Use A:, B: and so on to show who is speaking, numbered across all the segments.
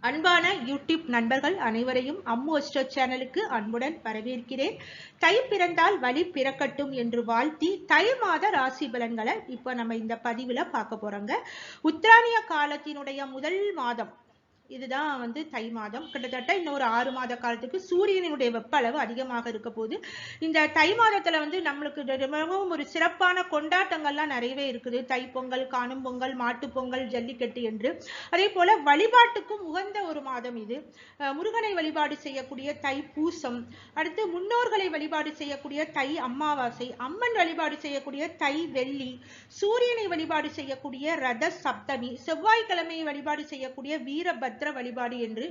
A: அன்பான யூடியூப் நண்பர்கள் அனைவரையும் அம்மு அஸ்ட்ரோ சேனலுக்கு அன்புடன் வரவேற்கிறேன். தை பிறந்தால் வழி பிறக்கட்டும் என்று வாழ்த்தி தை மாத ராசி பலன்களை இப்ப நம்ம இந்த பதிவுல பார்க்க போறோங்க. உத்தராயண காலத்தினுடைய முதல் மாதம் இதுதான் தை மாதம். கிட்டத்தட்ட இன்னொரு 6 மாத காலத்துக்கு சூரியனுடைய வெப்ப அளவு அதிகமாக இருக்க போது. இந்த தை மாதத்துல நம்மளுக்கு மிகவும் ஒரு சிறப்பான கொண்டாட்டங்கள்லாம் நிறையவே இருக்குது. தை பொங்கல், காணும் பொங்கல், மாட்டு பொங்கல், ஜல்லிக்கட்டு என்று. அதே போல வழிபாட்டுக்கும் உகந்த ஒரு மாதம் இது. முருகனை வழிபாடு செய்யக்கூடிய தை பூசம், அடுத்து முன்னோர்களை வழிபாடு செய்யக்கூடிய தை அமாவாசை, அம்மன் வழிபாடு செய்யக்கூடிய தை வெள்ளி, சூரியனை வழிபாடு செய்யக்கூடிய ரத சப்தமி, செவ்வாய்க்கிழமையை வழிபாடு செய்யக்கூடிய வீரபத்ர வழிபாடு என்று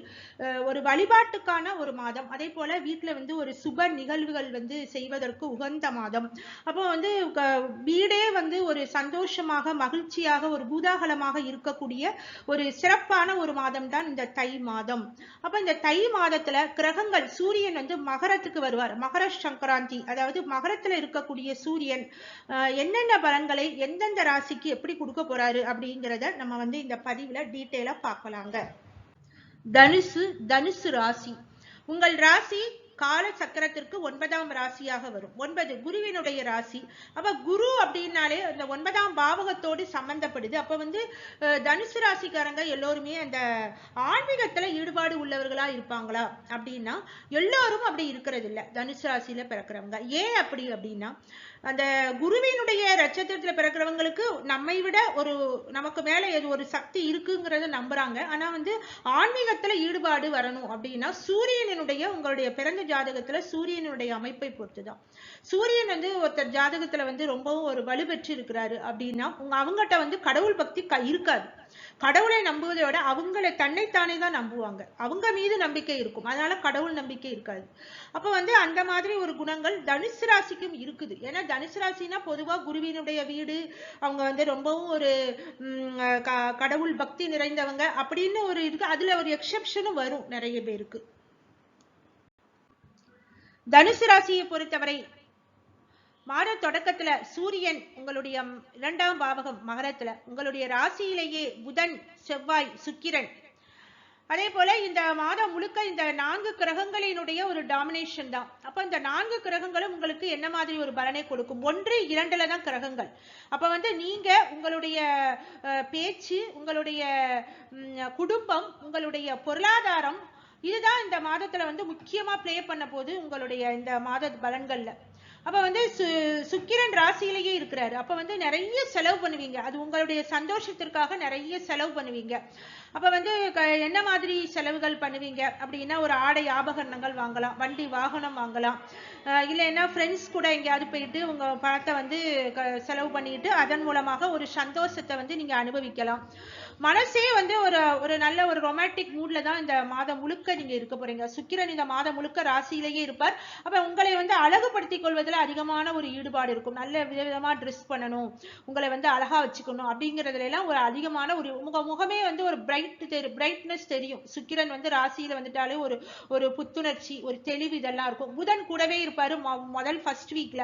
A: ஒரு வழிபாட்டுக்கான ஒரு மாதம். அதே போல வீட்டுல ஒரு சுப நிகழ்வுகள் செய்வதற்கு உகந்த மாதம். அப்போ வீடே ஒரு சந்தோஷமாக மகிழ்ச்சியாக ஒரு பூதாகலமாக இருக்கக்கூடிய ஒரு சிறப்பான ஒரு மாதம் தான் இந்த தை மாதம். அப்ப இந்த தை மாதத்துல கிரகங்கள் சூரியன் மகரத்துக்கு வருவார். மகர சங்கராந்தி, அதாவது மகரத்துல இருக்கக்கூடிய சூரியன் என்னென்ன பலன்களை எந்தெந்த ராசிக்கு எப்படி கொடுக்க போறாரு அப்படிங்கிறத நம்ம இந்த பதிவுல டீட்டெயிலா பார்க்கலாங்க. தனுசு ராசி உங்கள் ராசி கால சக்கரத்திற்கு 9ஆம் ராசியாக வரும். 9 குருவினுடைய ராசி. அப்ப குரு அப்படின்னாலே அந்த 9ஆம் பாவகத்தோடு சம்பந்தப்படுது. அப்ப தனுசு ராசிக்காரங்க எல்லோருமே அந்த ஆன்மீகத்துல ஈடுபாடு உள்ளவர்களா இருப்பாங்களா அப்படின்னா எல்லாரும் அப்படி இருக்கிறது இல்ல. தனுசு ராசியில பிறக்கிறவங்க ஏன் அப்படி அப்படின்னா, அந்த குருவினுடைய நட்சத்திரத்துல பிறக்கிறவங்களுக்கு நம்மை விட நமக்கு மேல ஒரு சக்தி இருக்குங்கிறத நம்புறாங்க. ஆனா ஆன்மீகத்துல ஈடுபாடு வரணும் அப்படின்னா சூரியனுடைய உங்களுடைய பிறந்த ஜாதகத்துல சூரியனுடைய அமைப்பை பொறுத்துதான். சூரியன் ஒருத்தர் ஜாதகத்துல ரொம்பவும் ஒரு வலுப்பெற்று இருக்கிறாரு அப்படின்னா அவங்ககிட்ட கடவுள் பக்தி இருக்காது. கடவுளை நம்புவதை விட அவங்களை தன்னைத்தானே தான் நம்புவாங்க. அவங்க மீது நம்பிக்கை இருக்கும், அதனால கடவுள் நம்பிக்கை இருக்காது. அப்ப அந்த மாதிரி ஒரு குணங்கள் தனுசு ராசிக்கும் இருக்குது. ஏன்னா தனுசு ராசினா பொதுவா குருவினுடைய வீடு, அவங்க ரொம்பவும் ஒரு கடவுள் பக்தி நிறைந்தவங்க அப்படின்னு ஒரு இருக்கு. அதுல ஒரு எக்ஸெப்ஷனும் வரும் நிறைய பேருக்கு. தனுசு ராசியை பொறுத்தவரை மாத தொடக்கத்துல சூரியன் உங்களுடைய 2ஆம் பாவகம் மகரத்துல, உங்களுடைய ராசியிலேயே புதன், செவ்வாய், சுக்கிரன். அதே போல இந்த மாதம் முழுக்க இந்த 4 கிரகங்களினுடைய ஒரு டாமினேஷன் தான். அப்ப இந்த 4 கிரகங்களும் உங்களுக்கு என்ன மாதிரி ஒரு பலனை கொடுக்கும்? 1, 2ல தான் கிரகங்கள். அப்ப நீங்க உங்களுடைய பேச்சு, உங்களுடைய குடும்பம், உங்களுடைய பொருளாதாரம், இதுதான் இந்த மாதத்துல முக்கியமா பிளே பண்ண போது உங்களுடைய இந்த மாத பலன்கள்ல. அப்ப சுக்கிரன் ராசியிலேயே இருக்கிறாரு. அப்ப நிறைய செலவு பண்ணுவீங்க. அது உங்களுடைய சந்தோஷத்திற்காக நிறைய செலவு பண்ணுவீங்க. அப்ப என்ன மாதிரி செலவுகள் பண்ணுவீங்க அப்படின்னா, ஒரு ஆடை ஆபரணங்கள் வாங்கலாம், வண்டி வாகனம் வாங்கலாம், இல்லைன்னா ஃப்ரெண்ட்ஸ் கூட எங்கேயாவது போயிட்டு உங்க பணத்தை செலவு பண்ணிட்டு அதன் மூலமாக ஒரு சந்தோஷத்தை நீங்க அனுபவிக்கலாம். மனசே ஒரு நல்ல ஒரு ரொமான்டிக் மூட்ல தான் இந்த மாதம் முழுக்க நீங்க இருக்க போறீங்க. சுக்கிரன் இந்த மாதம் முழுக்க ராசியிலேயே இருப்பார். அப்ப உங்களை அழகுபடுத்திக் கொள்வதில் அதிகமான ஒரு ஈடுபாடு இருக்கும். நல்ல விதவிதமா ட்ரெஸ் பண்ணணும், உங்களை அழகா வச்சுக்கணும் அப்படிங்கறதுல எல்லாம் ஒரு அதிகமான ஒரு முகமே ஒரு பிரைட்னஸ் தெரியும். சுக்கிரன் ராசியில வந்துட்டாலே ஒரு புத்துணர்ச்சி, ஒரு தெளிவு இதெல்லாம் இருக்கும். புதன் கூடவே இருப்பாரு முதல் ஃபர்ஸ்ட் வீக்ல.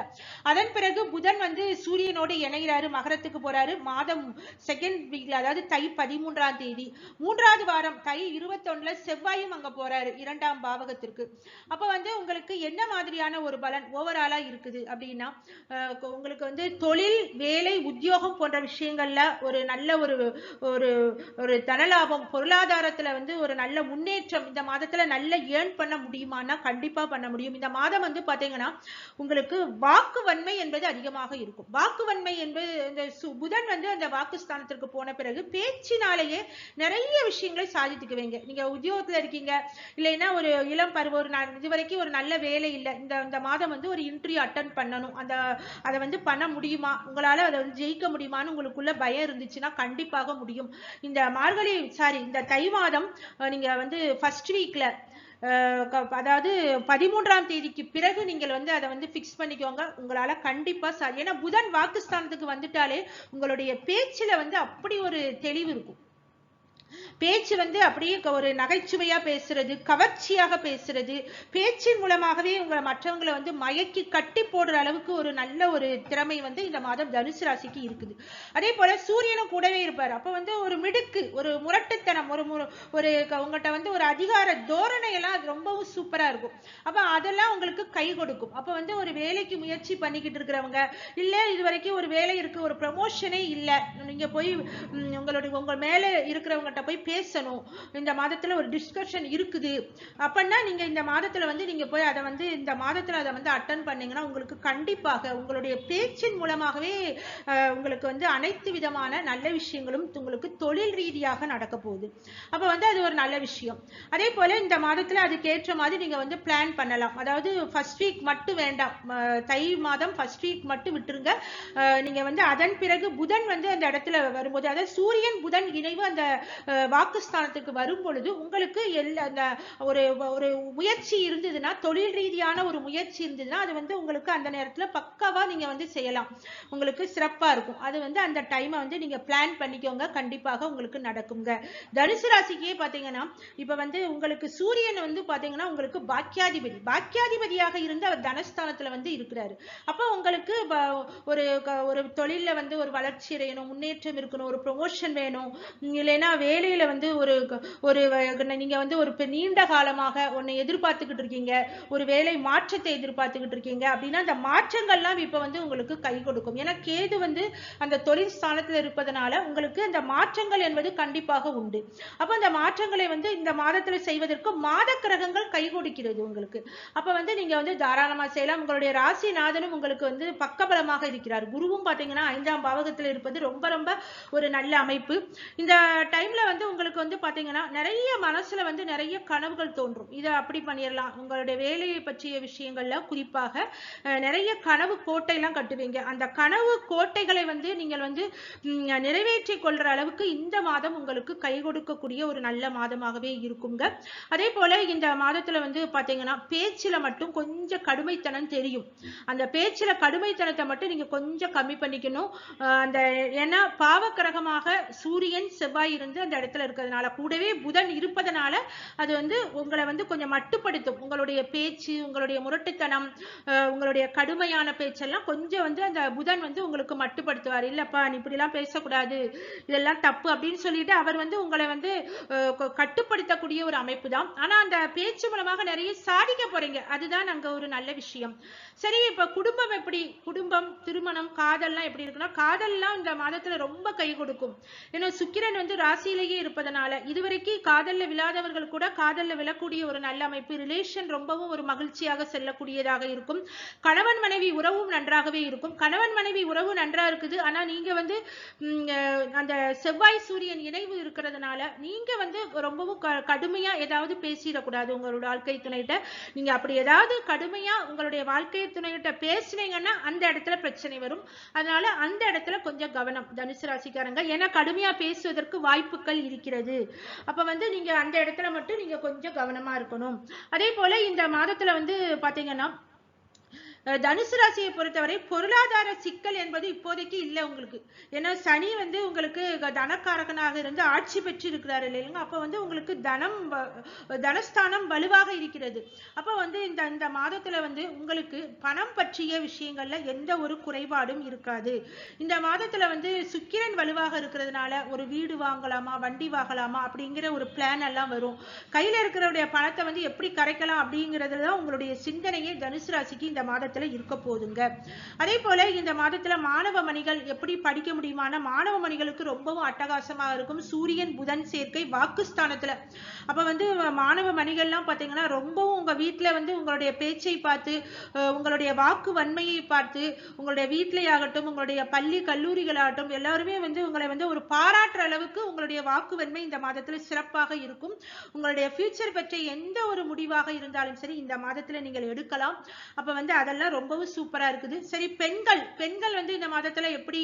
A: அதன் பிறகு புதன் சூரியனோடு இணைகிறாரு, மகரத்துக்கு போறாரு மாதம் செகண்ட் வீக்ல, அதாவது தை 13ஆம் தேதி 3வது வாரம் தை 21ல செவ்வாயும் அங்க போறாரு 2ஆம் பாவகத்திற்கு. அப்ப உங்களுக்கு என்ன மாதிரியான ஒரு பலன் ஓவராலா இருக்குது அப்படின்னா, உங்களுக்கு தொழில், வேலை, உத்தியோகம் போன்ற விஷயங்கள்ல ஒரு நல்ல ஒரு தனலாபம், பொருளாதாரத்துல ஒரு நல்ல முன்னேற்றம் இந்த மாதத்துல நல்ல ஏர்ன் பண்ண முடியுமானா கண்டிப்பா பண்ண முடியும். இந்த மாதம் பாத்தீங்கன்னா உங்களுக்கு வாக்குவன்மை என்பது அதிகமாக இருக்கும். வாக்குவன்மை என்பது இந்த புதன் அந்த வாக்குஸ்தானத்திற்கு போன பிறகு பேச்சினாலேயே நிறைய விஷயங்களை சாதித்துக்குவீங்க. நீங்க உத்தியோகத்துல இருக்கீங்க, இல்லைன்னா ஒரு இளம் பருவம், இதுவரைக்கும் ஒரு நல்ல வேலை இல்லை, இந்த மாதம் ஒரு இன்டர்வியூ அட்டன் பண்ணணும், அதை பண்ண முடியுமா, உங்களால அதை ஜெயிக்க முடியுமான்னு உங்களுக்குள்ள பயம் இருந்துச்சுன்னா கண்டிப்பாக முடியும். இந்த இந்த தை மாதம் நீங்க ஃபர்ஸ்ட் வீக்ல, அதாவது 13ஆம் தேதிக்கு பிறகு நீங்கள் அதை பிக்ஸ் பண்ணிக்கோங்க. உங்களால கண்டிப்பா ஏன்னா புதன் வாக்குஸ்தானத்துக்கு வந்துட்டாலே உங்களுடைய பேச்சுல அப்படி ஒரு தெளிவு இருக்கும். பேச்சு வந்து அப்படியே ஒரு நகைச்சுவையா பேசுறது, கவர்ச்சியாக பேசுறது, பேச்சின் மூலமாகவே உங்களை மற்றவங்களை வந்து மயக்கி கட்டி போடுற அளவுக்கு ஒரு நல்ல ஒரு திறமை வந்து இந்த மாதம் தனுசு ராசிக்கு இருக்குது. அதே போல சூரியனும் கூடவே இருப்பார். அப்ப வந்து ஒரு மிடுக்கு, ஒரு முரட்டுத்தனம், ஒரு உங்கள்கிட்ட வந்து ஒரு அதிகார தோரணை எல்லாம் ரொம்பவும் சூப்பரா இருக்கும். அப்ப அதெல்லாம் உங்களுக்கு கை கொடுக்கும். அப்ப வந்து ஒரு வேலைக்கு முயற்சி பண்ணிக்கிட்டு இருக்கிறவங்க, இல்ல இது வரைக்கும் ஒரு வேலை இருக்கு, ஒரு ப்ரமோஷனே இல்ல, நீங்க போய் உங்க மேல இருக்கிறவங்ககிட்ட போய் பேசணும், இந்த மாதத்துல ஒரு டிஸ்கஷன் இருக்குது அப்படின்னா நீங்க இந்த மாதத்துல வந்து நீங்க போய் அதை வந்து இந்த மாதத்துல அதை வந்து அட்டன் பண்ணீங்கன்னா உங்களுக்கு கண்டிப்பாக உங்களுடைய பேச்சின் மூலமாகவே உங்களுக்கு வந்து அனைத்து விதமான நல்ல விஷயங்களும் உங்களுக்கு தொழில் ரீதியாக நடக்க போகுது. அப்ப வந்து அது ஒரு நல்ல விஷயம். அதே போல இந்த மாதத்துல அதுக்கேற்ற மாதிரி நீங்க வந்து பிளான் பண்ணலாம். அதாவது ஃபர்ஸ்ட் வீக் மட்டும் வேண்டாம், தை மாதம் ஃபர்ஸ்ட் வீக் மட்டும் விட்டுருங்க. நீங்க வந்து அதன் பிறகு புதன் வந்து அந்த இடத்துல வரும்போது, அதாவது சூரியன் புதன் இணைவு அந்த வாக்குஸ்தானத்துக்கு வரும் பொழுது உங்களுக்கு அந்த ஒரு ஒரு முயற்சி இருந்ததுன்னா, தொழில் ரீதியான ஒரு முயற்சி இருந்ததுன்னா அது வந்து உங்களுக்கு அந்த நேரத்துல பக்காவா நீங்க வந்து செய்யலாம், உங்களுக்கு சிறப்பா இருக்கும். அது வந்து அந்த டைமை வந்து நீங்க பிளான் பண்ணிக்கோங்க, கண்டிப்பாக உங்களுக்கு நடக்குங்க. தனுசு ராசிக்கே பாத்தீங்கன்னா இப்ப வந்து உங்களுக்கு சூரியன் வந்து பாத்தீங்கன்னா உங்களுக்கு பாக்கியாதிபதியாக இருந்து அவர் தனஸ்தானத்துல வந்து இருக்கிறாரு. அப்ப உங்களுக்கு ஒரு தொழில வந்து ஒரு வளர்ச்சி அடையணும், முன்னேற்றம் இருக்கணும், ஒரு ப்ரொமோஷன் வேணும், இல்லைன்னா வேலையில வந்து ஒரு நீங்க வந்து ஒரு நீண்ட காலமாக ஒன்னு எதிர்பார்த்துக்கிட்டு இருக்கீங்க, ஒரு வேலை மாற்றத்தை எதிர்பார்த்துக்கிட்டு இருக்கீங்க அப்படின்னா அந்த மாற்றங்கள்லாம் இப்ப வந்து உங்களுக்கு கை கொடுக்கும். ஏன்னா கேது வந்து அந்த தொழில் ஸ்தானத்தில் இருப்பதனால உங்களுக்கு அந்த மாற்றங்கள் என்பது கண்டிப்பாக உண்டு. அப்ப அந்த மாற்றங்களை வந்து இந்த மாதத்துல செய்வதற்கு மாத கிரகங்கள் கை கொடுக்கிறது உங்களுக்கு. அப்ப வந்து நீங்க வந்து தாராளமா செய்யலாம். உங்களுடைய ராசிநாதனும் உங்களுக்கு வந்து பக்கபலமாக இருக்கிறார். குருவும் பாத்தீங்கன்னா 5ஆம் பாவகத்தில் இருப்பது ரொம்ப ரொம்ப ஒரு நல்ல அமைப்பு. இந்த டைம்ல வந்து உங்களுக்கு வந்து பாத்தீங்கன்னா நிறைய மனசுல வந்து நிறைய கனவுகள் தோன்றும். இதை அப்படி பண்ணிடலாம், உங்களுடைய வேலையை பற்றிய விஷயங்கள்ல குறிப்பாக நிறைய கனவு கோட்டை எல்லாம் கட்டுவீங்க. அந்த கனவு கோட்டைகளை வந்து நீங்கள் வந்து நிறைவேற்றி கொள்ற அளவுக்கு இந்த மாதம் உங்களுக்கு கை கொடுக்கக்கூடிய ஒரு நல்ல மாதமாகவே இருக்குங்க. அதே போல இந்த மாதத்துல வந்து பாத்தீங்கன்னா பேச்சுல மட்டும் கொஞ்சம் கடுமைத்தனம் தெரியும். அந்த பேச்சுல கடுமைத்தனத்தை மட்டும் நீங்க கொஞ்சம் கம்மி பண்ணிக்கணும். அந்த ஏன்னா பாவக்கிரகமாக சூரியன் செவ்வாய் இருந்து அந்த இடத்துல இருக்கிறதுனால, கூடவே புதன் இருப்பதனால அது வந்து உங்களை வந்து கொஞ்சம் மட்டுப்படுத்தும். உங்களுடைய பேச்சு, உங்களுடைய முரட்டுத்தனம், உங்களுடைய கடுமையான பேச்செல்லாம் கொஞ்சம் வந்து அந்த புதன் வந்து உங்களுக்கு மட்டுப்படுத்துவார். இல்லப்பா நீ இப்படி எல்லாம் பேசக்கூடாது, இதெல்லாம் தப்பு அப்படின்னு சொல்லிட்டு அவர் வந்து உங்களை வந்து கட்டுப்படுத்தக்கூடிய ஒரு அமைப்பு தான். ஆனா அந்த பேச்சு மூலமாக நிறைய சாதிக்க போறீங்க, அதுதான் அங்க ஒரு நல்ல விஷயம். சரி, இப்ப குடும்பம் எப்படி, குடும்பம், திருமணம், காதல்லாம் எப்படி இருக்குன்னா, காதல்லாம் இந்த மாதத்துல ரொம்ப கை கொடுக்கும். ஏன்னா சுக்கிரன் வந்து ராசியிலேயே இருப்பதனால இதுவரைக்கும் காதல்ல விழாதவர்கள் கூட காதல்ல விழக்கூடிய ஒரு நல்ல அமைப்பு. ரிலேஷன் ரொம்பவும் ஒரு மகிழ்ச்சியாக செல்லக்கூடியதாக இருக்கும். கணவன் மனைவி உறவும் நன்றாகவே இருக்கும். கணவன் மனைவி உறவு நன்றா இருக்குது. ஆனா நீங்க வந்து அந்த செவ்வாய் சூரியன் இணைவு இருக்கிறதுனால நீங்க வந்து ரொம்பவும் கடுமையா ஏதாவது பேசிடக்கூடாது உங்களோட வாழ்க்கை துணைகிட்ட. நீங்க அப்படி ஏதாவது கடுமையா உங்களுடைய வாழ்க்கை துணைகிட்ட பேசுனீங்கன்னா அந்த இடத்துல பிரச்சனை வரும். அதனால அந்த இடத்துல கொஞ்சம் கவனம் தனுசு ராசிக்காரங்க. ஏன்னா கடுமையா பேசுவதற்கு வாய்ப்புகள் இருக்கிறது. அப்ப வந்து நீங்க அந்த இடத்துல மட்டும் நீங்க கொஞ்சம் கவனமா இருக்கணும். அதே போல இந்த மாதத்துல வந்து பாத்தீங்கன்னா தனுசு ராசியை பொறுத்தவரை பொருளாதார சிக்கல் என்பது இப்போதைக்கு இல்லை உங்களுக்கு. ஏன்னா சனி வந்து உங்களுக்கு தனக்காரகனாக இருந்து ஆட்சி பெற்று இருக்கிறாரு இல்லைங்க. அப்ப வந்து உங்களுக்கு தனஸ்தானம் வலுவாக இருக்கிறது. அப்ப வந்து இந்த மாதத்துல வந்து உங்களுக்கு பணம் பற்றிய விஷயங்கள்ல எந்த ஒரு குறைபாடும் இருக்காது. இந்த மாதத்துல வந்து சுக்கிரன் வலுவாக இருக்கிறதுனால ஒரு வீடு வாங்கலாமா, வண்டி வாங்கலாமா அப்படிங்கிற ஒரு பிளான் எல்லாம் வரும். கையில இருக்கிறவுடைய பணத்தை வந்து எப்படி கரைக்கலாம் அப்படிங்கிறதுதான் உங்களுடைய சிந்தனையே தனுசு ராசிக்கு இந்த மாதத்துல இருக்க போதுங்க. அதே போல இந்த மாதத்துல மாணவ மணிகள் எப்படி படிக்க முடியுமான மாணவ மணிகளுக்கு ரொம்பவும் அட்டகாசமா இருக்கும். சூரியன் புதன் சேர்க்கை வாக்குஸ்தானத்துல. அப்ப வந்து மாணவ மணிகள்லாம் பாத்தீங்கன்னா ரொம்பவும் உங்க வீட்டுல வந்து உங்களுடைய பேச்சை பார்த்து, உங்களுடைய வாக்கு வன்மையை பார்த்து, உங்களுடைய வீட்டிலேயாகட்டும் உங்களுடைய பள்ளி கல்லூரிகளாகட்டும் எல்லாருமே வந்து உங்களை வந்து ஒரு பாராட்டுற அளவுக்கு உங்களுடைய வாக்கு வன்மை இந்த மாதத்துல சிறப்பாக இருக்கும். உங்களுடைய ஃபியூச்சர் பற்றி எந்த ஒரு முடிவாக இருந்தாலும் சரி இந்த மாதத்துல நீங்கள் எடுக்கலாம். அப்ப வந்து அதெல்லாம் அதெல்லாம் ரொம்பவும் சூப்பரா இருக்குது. சரி, பெண்கள் பெண்கள் வந்து இந்த மாதத்துல எப்படி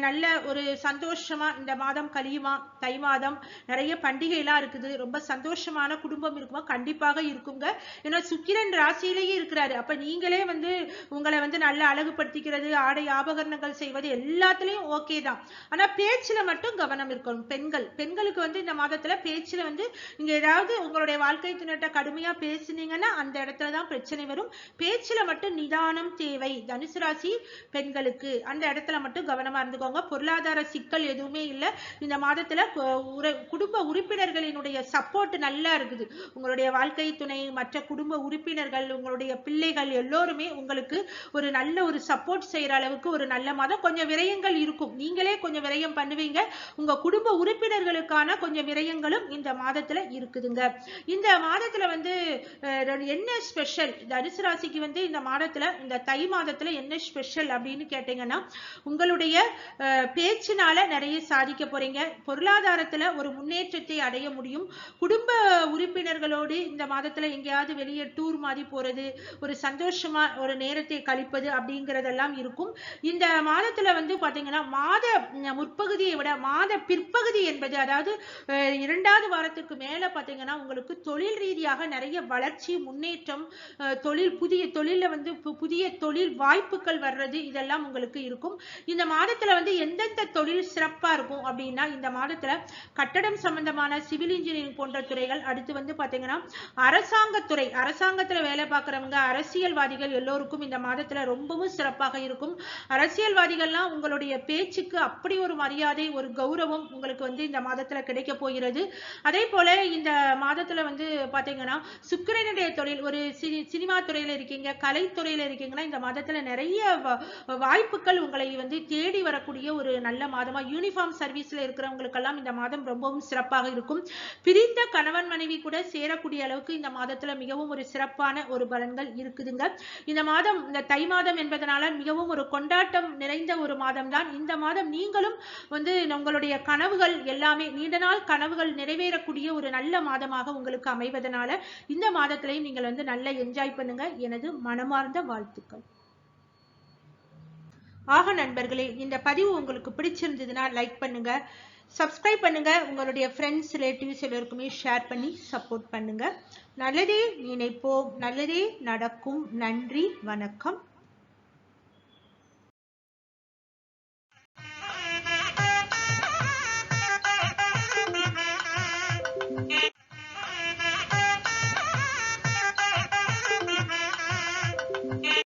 A: நல்ல ஒரு சந்தோஷமா இந்த மாதம் கழியுமா? தை மாதம் நிறைய பண்டிகை எல்லாம் இருக்குது, ரொம்ப சந்தோஷமான குடும்பம் இருக்குமா? கண்டிப்பாக இருக்குங்க. ஏன்னா சுக்கிரன் ராசியிலேயே இருக்கிறாரு. அப்ப நீங்களே வந்து உங்களை வந்து நல்ல அழகுபடுத்திக்கிறது, ஆடை ஆபரணங்கள் செய்வது எல்லாத்துலயும் ஓகே தான். ஆனா பேச்சுல மட்டும் கவனம் இருக்கணும். பெண்களுக்கு வந்து இந்த மாதத்துல பேச்சுல வந்து நீங்க ஏதாவது உங்களுடைய வாழ்க்கை துணைட்ட கடுமையா பேசுனீங்கன்னா அந்த இடத்துலதான் பிரச்சனை வரும். பேச்சுல மட்டும் நிதானம் தேவை. தனுசு ராசி பெண்களுக்கு அந்த இடத்துல மட்டும் கவனமா இருந்துக்கோங்க. பொருளாதார சிக்கல் எதுவுமே இல்லை இந்த மாதத்துல. குடும்ப உறுப்பினர்களினுடைய சப்போர்ட் நல்லா இருக்குது. உங்களுடைய வாழ்க்கை துணை, மற்ற குடும்ப உறுப்பினர்கள், உங்களுடைய பிள்ளைகள் எல்லோருமே உங்களுக்கு ஒரு நல்ல ஒரு சப்போர்ட் செய்யற அளவுக்கு ஒரு நல்ல மாதம். கொஞ்சம் விரயங்கள் இருக்கும், நீங்களே கொஞ்சம் விரயம் பண்ணுவீங்க. உங்க குடும்ப உறுப்பினர்களுக்கான கொஞ்சம் விரயங்களும் இந்த மாதத்துல இருக்குதுங்க. இந்த மாதத்துல வந்து என்ன ஸ்பெஷல் தனுசு ராசிக்கு வந்து இந்த மாதத்துல, இந்த தை மாதத்துல என்ன ஸ்பெஷல் அப்படின்னு கேட்டீங்கன்னா, உங்களுடைய பேச்சினால நிறைய சாதிக்க போறீங்க. பொருளாதாரத்துல ஒரு முன்னேற்றத்தை அடைய முடியும். குடும்ப உறுப்பினர்களோடு இந்த மாதத்துல எங்கேயாவது வெளியே டூர் மாதிரி போறது, ஒரு சந்தோஷமா ஒரு நேரத்தை கழிப்பது அப்படிங்கறதெல்லாம் இருக்கும். இந்த மாதத்துல வந்து பாத்தீங்கன்னா மாத முற்பகுதியை விட மாத பிற்பகுதி என்பது, அதாவது 2வது வாரத்துக்கு மேல பாத்தீங்கன்னா உங்களுக்கு தொழில் ரீதியாக நிறைய வளர்ச்சி, முன்னேற்றம், புதிய தொழில வந்து புதிய தொழில் வாய்ப்புகள் வர்றது, இதெல்லாம் உங்களுக்கு இருக்கும். இந்த மாதத்துல வந்து எந்தெந்த தொழில் சிறப்பா இருக்கும் அப்படின்னா, இந்த மாதத்துல கட்டடம் சம்பந்தமான சிவில் இன்ஜினியரிங் போன்ற துறைகள், அடுத்து வந்து பாத்தீங்கன்னா அரசாங்கத்துறை, அரசாங்கத்துல வேலை பார்க்கறவங்க, அரசியல்வாதிகள் எல்லோருக்கும் இந்த மாதத்துல ரொம்பவும் சிறப்பாக இருக்கும். அரசியல்வாதிகள்லாம் உங்களுடைய பேச்சுக்கு அப்படி ஒரு மரியாதை, ஒரு கௌரவம் உங்களுக்கு வந்து இந்த மாதத்துல கிடைக்க போகிறது. அதே போல இந்த மாதத்துல வந்து பாத்தீங்கன்னா சுக்கிரனுடைய தொழில், ஒரு சினிமா துறையில இருக்கீங்க, கலைத்துறையில இருக்கீங்கன்னா இந்த மாதத்துல நிறைய வாய்ப்புகள் உங்களை வந்து தேடி வரக்கூடிய ஒரு நல்ல மாதமா. யூனிஃபார்ம் சர்வீஸ்ல இருக்கிறவங்களுக்கெல்லாம் இந்த மாதம் ரொம்பவும் சிறப்பாக இருக்கும். பிரிந்த கணவன் மனைவி கூட சேரக்கூடிய அளவுக்கு இந்த மாதத்துல மிகவும் ஒரு சிறப்பான ஒரு பலன்கள் இருக்குதுங்க. இந்த மாதம், இந்த தை மாதம் என்பதனால மிகவும் ஒரு கொண்டாட்டம் நிறைந்த ஒரு மாதம் தான் இந்த மாதம். நீங்களும் வந்து உங்களுடைய கனவுகள் எல்லாமே, நீண்ட நாள் கனவுகள் நிறைவேறக்கூடிய ஒரு நல்ல மாதமாக உங்களுக்கு அமைவதனால இந்த மாதத்திலையும் நீங்கள் வந்து நல்லா என்ஜாய் பண்ணுங்க. எனது மனமார்ந்த வாழ்த்துக்கள். ஆக நண்பர்களே, இந்த பதிவு உங்களுக்கு பிடிச்சிருந்ததுன்னா லைக் பண்ணுங்க, சப்ஸ்கிரைப் பண்ணுங்க, உங்களுடைய ஃப்ரெண்ட்ஸ், ரிலேட்டிவ்ஸ் எல்லோருக்குமே ஷேர் பண்ணி சப்போர்ட் பண்ணுங்க. நல்லதே நினைப்போம், நல்லதே நடக்கும். நன்றி, வணக்கம்.